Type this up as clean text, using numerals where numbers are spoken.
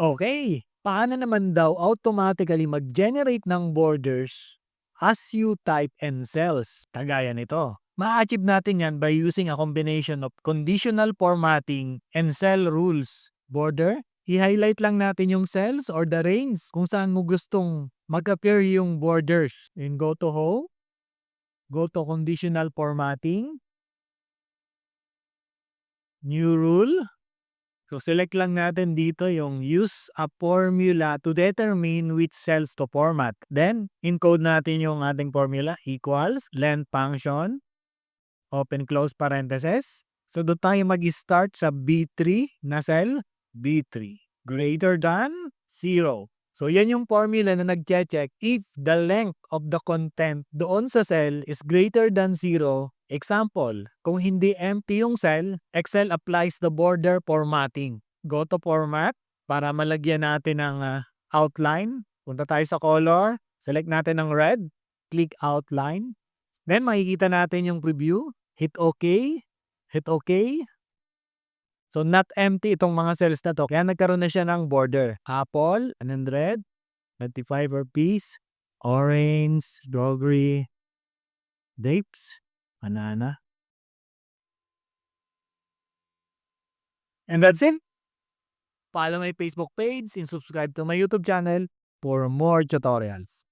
Okay, paano naman daw automatically mag-generate ng borders as you type and cells? Kagaya nito. Ma-achieve natin yan by using a combination of conditional formatting and cell rules. Border, i-highlight lang natin yung cells or the range kung saan mo gustong mag-appear yung borders. In go to home, go to conditional formatting, new rule. So select lang natin dito yung use a formula to determine which cells to format. Then, encode natin yung ating formula equals length function, open close parenthesis. So doon tayo mag-start sa B3 na cell, B3. Greater than 0. So yan yung formula na nag-check if the length of the content doon sa cell is greater than 0. Example, kung hindi empty yung cell, Excel applies the border formatting. Go to format para malagyan natin ng outline. Punta tayo sa color, select natin ng red, click outline. Then makikita natin yung preview, hit OK, hit OK. So not empty itong mga cells na to. Kaya nagkaroon na siya ng border. Apple, 100, 25 rupees, orange, strawberry, grapes, banana. And that's it. Follow my Facebook page and subscribe to my YouTube channel for more tutorials.